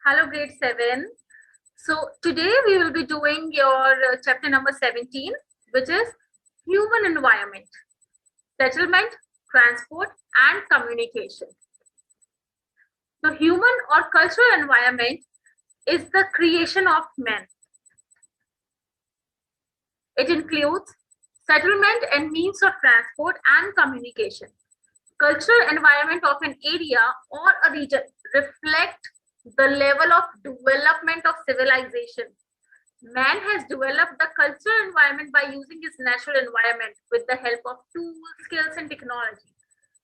Hello, grade 7. So, today we will be doing your chapter number 17, which is human environment, settlement, transport, and communication. So, human or cultural environment is the creation of man. It includes settlement and means of transport and communication. Cultural environment of an area or a region reflect the level of development of civilization. Man has developed the cultural environment by using his natural environment with the help of tools, skills, and technology.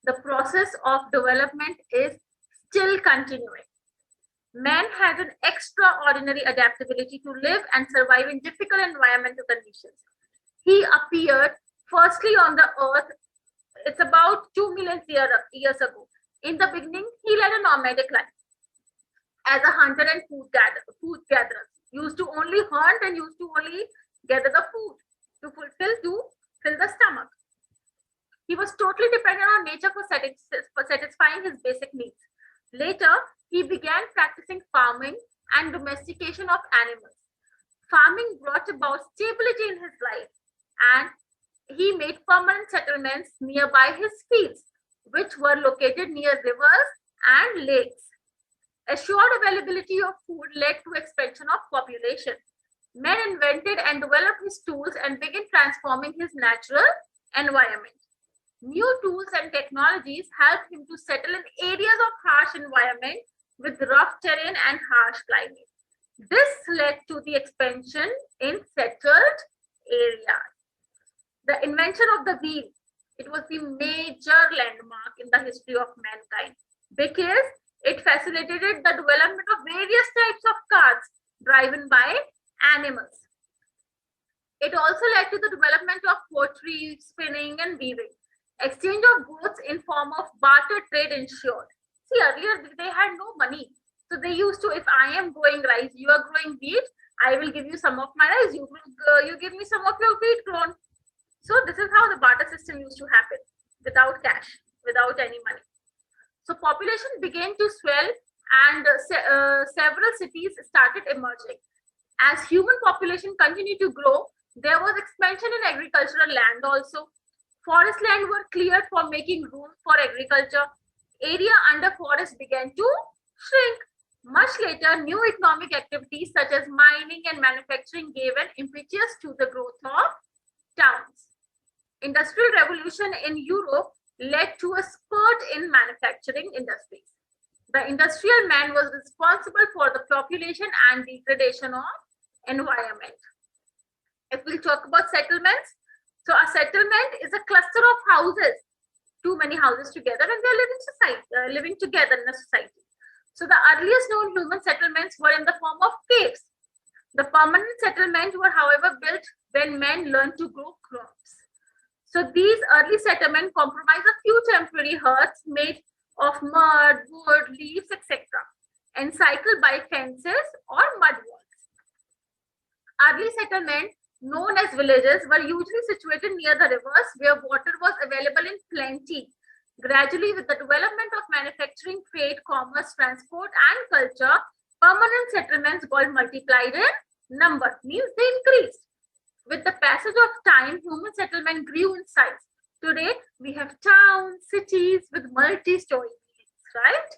The process of development is still continuing. Man has an extraordinary adaptability to live and survive in difficult environmental conditions. He appeared firstly on the earth, it's about 2 million years ago. In the beginning, he led a nomadic life as a hunter and food gatherer. Used to only hunt and used to only gather the food to fill the stomach. He was totally dependent on nature for satisfying his basic needs. Later, he began practicing farming and domestication of animals. Farming brought about stability in his life, and he made permanent settlements nearby his fields, which were located near rivers and lakes. Assured availability of food led to expansion of population. Man invented and developed his tools and began transforming his natural environment. New tools and technologies helped him to settle in areas of harsh environment with rough terrain and harsh climate. This led to the expansion in settled areas. The invention of the wheel, it was the major landmark in the history of mankind because it facilitated the development of various types of cars driven by animals. It also led to the development of pottery, spinning, and weaving. Exchange of goods in form of barter trade ensured. See, earlier they had no money. So they used to, if I am growing rice, you are growing wheat, I will give you some of my rice, you give me some of your wheat grown. So this is how the barter system used to happen, without cash, without any money. So population began to swell and several cities started emerging. As human population continued to grow, there was expansion in agricultural land also. Forest land were cleared for making room for agriculture. Area under forest began to shrink. Much later, new economic activities such as mining and manufacturing gave an impetus to the growth of towns. Industrial revolution in Europe led to a spurt in manufacturing industries. The industrial man was responsible for the population and degradation of environment. If we'll talk about settlements, so a settlement is a cluster of houses, too many houses together, and they're living together in a society. So the earliest known human settlements were in the form of caves. The permanent settlements were, however, built when men learned to grow crops. So these early settlements comprise a few temporary huts made of mud, wood, leaves, etc., encircled by fences or mud walls. Early settlements, known as villages, were usually situated near the rivers where water was available in plenty. Gradually, with the development of manufacturing, trade, commerce, transport, and culture, permanent settlements got multiplied in number, means they increased. With the passage of time, human settlement grew in size. Today, we have towns, cities with multi-story buildings, right?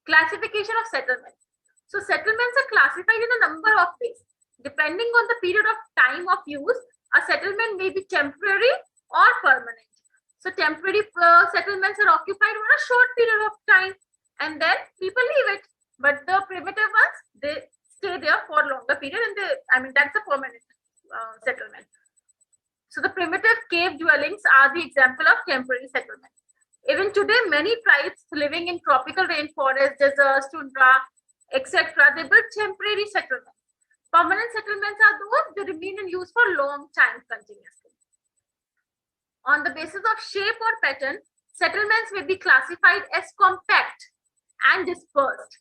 Classification of settlements. So settlements are classified in a number of ways. Depending on the period of time of use, a settlement may be temporary or permanent. So temporary settlements are occupied for a short period of time and then people leave it. But the primitive ones, they stay there for a longer period and that's a permanent settlement. So the primitive cave dwellings are the example of temporary settlement. Even today, many tribes living in tropical rainforests, deserts, tundra, etc., they build temporary settlements. Permanent settlements are those that remain in use for a long time continuously. On the basis of shape or pattern, settlements may be classified as compact and dispersed.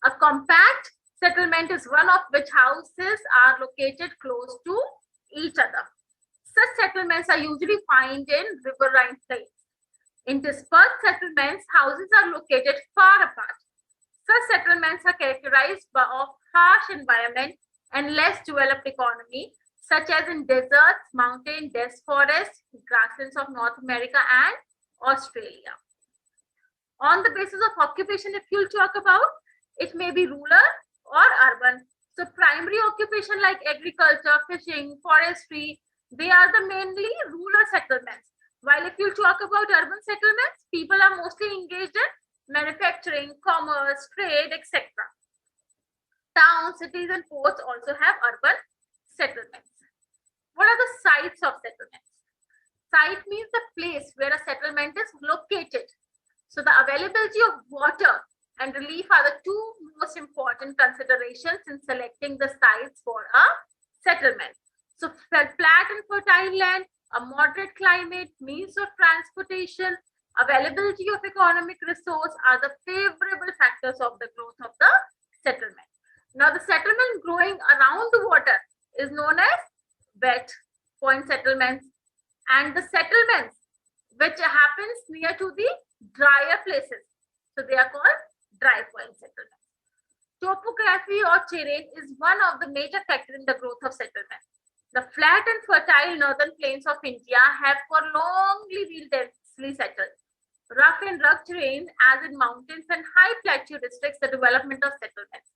A compact settlement is one of which houses are located close to each other. Such settlements are usually found in riverine plains. In dispersed settlements, houses are located far apart. Such settlements are characterized by of harsh environment and less developed economy, such as in deserts, mountain, dense forests, grasslands of North America and Australia. On the basis of occupation, if you'll talk about, it may be rural or urban. So primary occupation like agriculture, fishing, forestry, they are the mainly rural settlements. While if you talk about urban settlements, people are mostly engaged in manufacturing, commerce, trade, etc. Towns, cities, and ports also have urban settlements. What are the sites of settlements? Site means the place where a settlement is located. So the availability of water and relief are the two most important considerations in selecting the sites for a settlement. So flat and fertile land, a moderate climate, means of transportation, availability of economic resource are the favorable factors of the growth of the settlement. Now the settlement growing around the water is known as wet point settlements, and the settlements which happens near to the drier places, so they are called dry point settlements. Topography or terrain is one of the major factors in the growth of settlement. The flat and fertile northern plains of India have for longly been densely settled. Rough and rugged terrain, as in mountains and high plateau, restricts the development of settlements.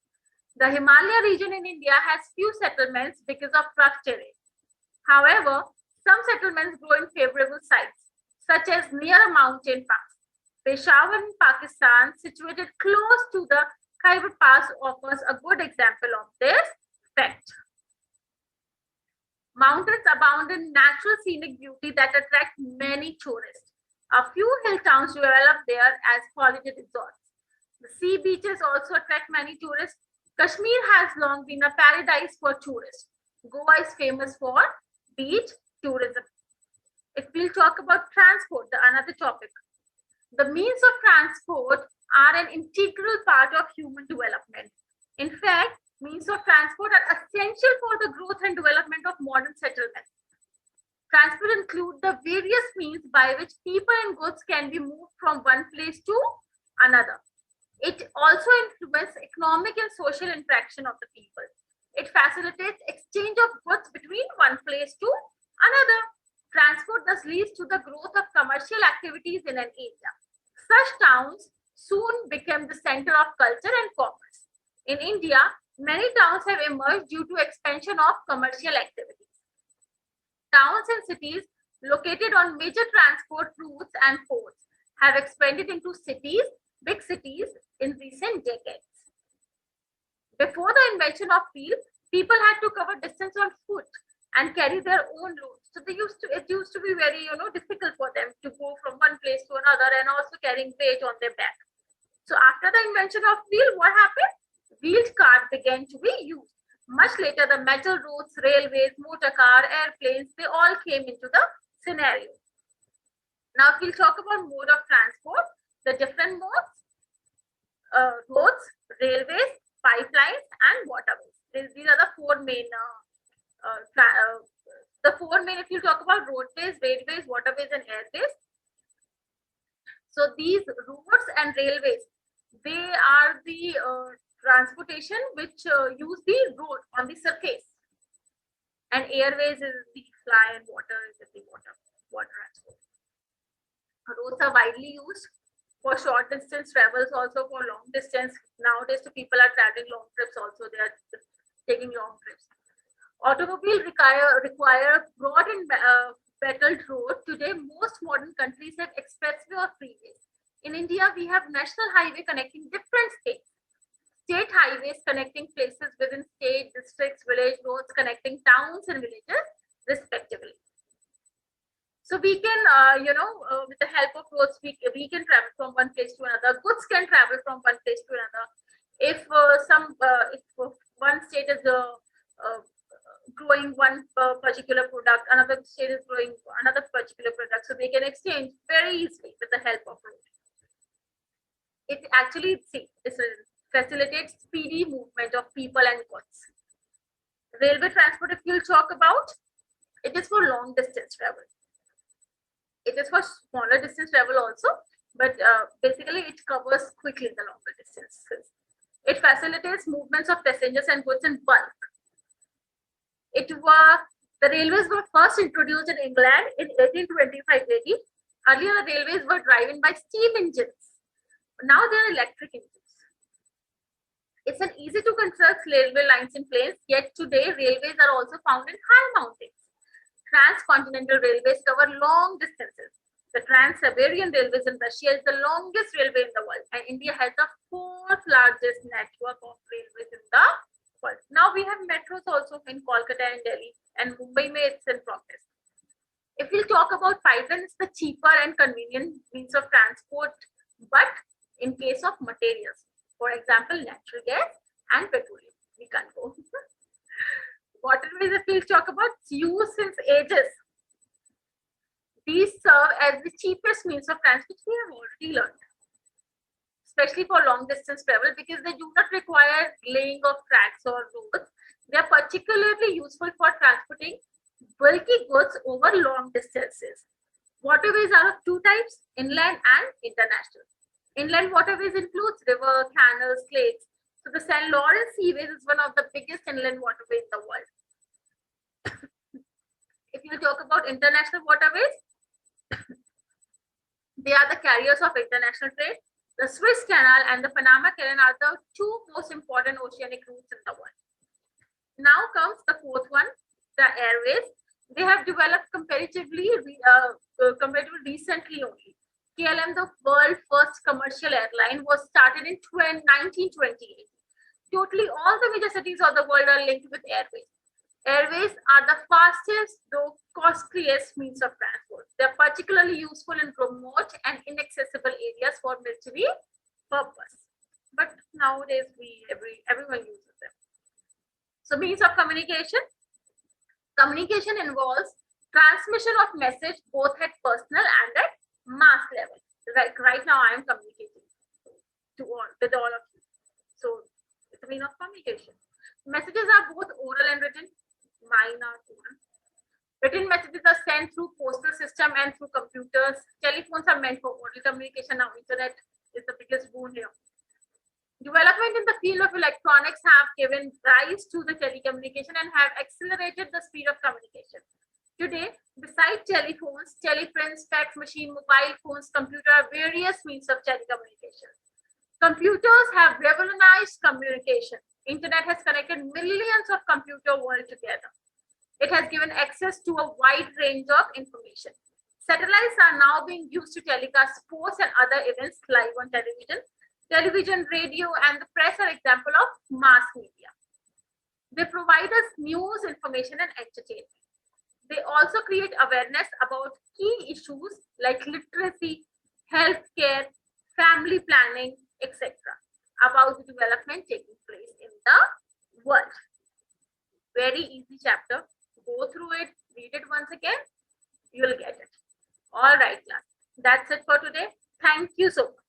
The Himalaya region in India has few settlements because of rough terrain. However, some settlements grow in favorable sites, such as near a mountain pass. Peshawar in Pakistan, situated close to the Khyber Pass, offers a good example of this fact. Mountains abound in natural scenic beauty that attract many tourists. A few hill towns develop there as holiday resorts. The sea beaches also attract many tourists. Kashmir has long been a paradise for tourists. Goa is famous for beach tourism. If we'll talk about transport, the another topic, the means of transport are an integral part of human development. In fact, means of transport are essential for the growth and development of modern settlements. Transport include the various means by which people and goods can be moved from one place to another. It also influences economic and social interaction of the people. It facilitates exchange of goods between one place to another. Transport thus leads to the growth of commercial activities in an area. Such towns soon became the center of culture and commerce. In India, many towns have emerged due to expansion of commercial activities. Towns and cities located on major transport routes and ports have expanded into cities, big cities in recent decades. Before the invention of wheels, people had to cover distance on foot and carry their own loads. So it used to be very difficult for them to go from one place to another and also carrying weight on their back. So after the invention of wheel, what happened? Wheeled cars began to be used. Much later, the metal roads, railways, motor car, airplanes, they all came into the scenario. Now, if we'll talk about mode of transport, the different modes, roads, railways, pipelines, and waterways. These are the four main, if you talk about roadways, railways, waterways, and airways. So these roads and railways, they are the transportation which use the road on the surface, and airways is the fly, and water is the water transport. Roads are widely used for short distance travels, also for long distance. Nowadays, the people are traveling long trips also, they are taking long trips. Automobile require broad and battled road. Today, most modern countries have expressway or freeways. In India, we have national highway connecting different states. State highways connecting places within state, districts, village roads connecting towns and villages, respectively. So we can, with the help of roads, we can travel from one place to another. Goods can travel from one place to another. If one state is growing one particular product, another state is growing another particular product, so they can exchange very easily with the help of road. It actually facilitates speedy movement of people and goods. Railway transport, if you'll talk about, it is for long distance travel. It is for smaller distance travel also, but basically it covers quickly the longer distances. It facilitates movements of passengers and goods in bulk. The railways were first introduced in England in 1825 AD. Earlier, the railways were driven by steam engines. Now they are electric engines. It's an easy to construct railway lines in plains, yet today railways are also found in high mountains. Transcontinental railways cover long distances. The Trans-Siberian Railways in Russia is the longest railway in the world, and India has the fourth largest network of railways in the world. Now we have metros also in Kolkata and Delhi, and Mumbai it's in progress. If we talk about pipeline, it's the cheaper and convenient means of transport, but in case of materials, for example, natural gas and petroleum, we can't go. Waterways, if we talk about, it's used since ages. These serve as the cheapest means of transport, we have already learned, especially for long distance travel, because they do not require laying of tracks or roads. They are particularly useful for transporting bulky goods over long distances. Waterways are of two types, inland and international. Inland waterways includes river, canals, lakes. So the St. Lawrence Seaways is one of the biggest inland waterways in the world. If you talk about international waterways, they are the carriers of international trade. The Suez Canal and the Panama Canal are the two most important oceanic routes in the world. Now comes the fourth one, the airways. They have developed comparatively recently only. KLM, the world's first commercial airline, was started in 1928. Totally all the major cities of the world are linked with airways. Airways are the fastest, though costliest means of transport. They are particularly useful in remote and inaccessible areas for military purpose. But nowadays, everyone uses them. So, means of communication. Communication involves transmission of message both at personal and at mass level. Right now, I am communicating with all of you. So, it's a means of communication. Messages are both oral and written. Mine are oral. Written messages are sent through postal system and through computers. Telephones are meant for oral communication. Now, internet is the biggest boon here. Development in the field of electronics have given rise to the telecommunication and have accelerated the speed of communication. Today, besides telephones, teleprints, fax machine, mobile phones, computer are various means of telecommunication. Computers have revolutionized communication. Internet has connected millions of computer world together. It has given access to a wide range of information. Satellites are now being used to telecast sports and other events live on television. Television, radio, and the press are example of mass media. They provide us news, information, and entertainment. They also create awareness about key issues like literacy, healthcare, family planning, etc. about the development taking place in the world. Very easy chapter. Go through it, read it once again, you will get it. All right, class. That's it for today. Thank you so much.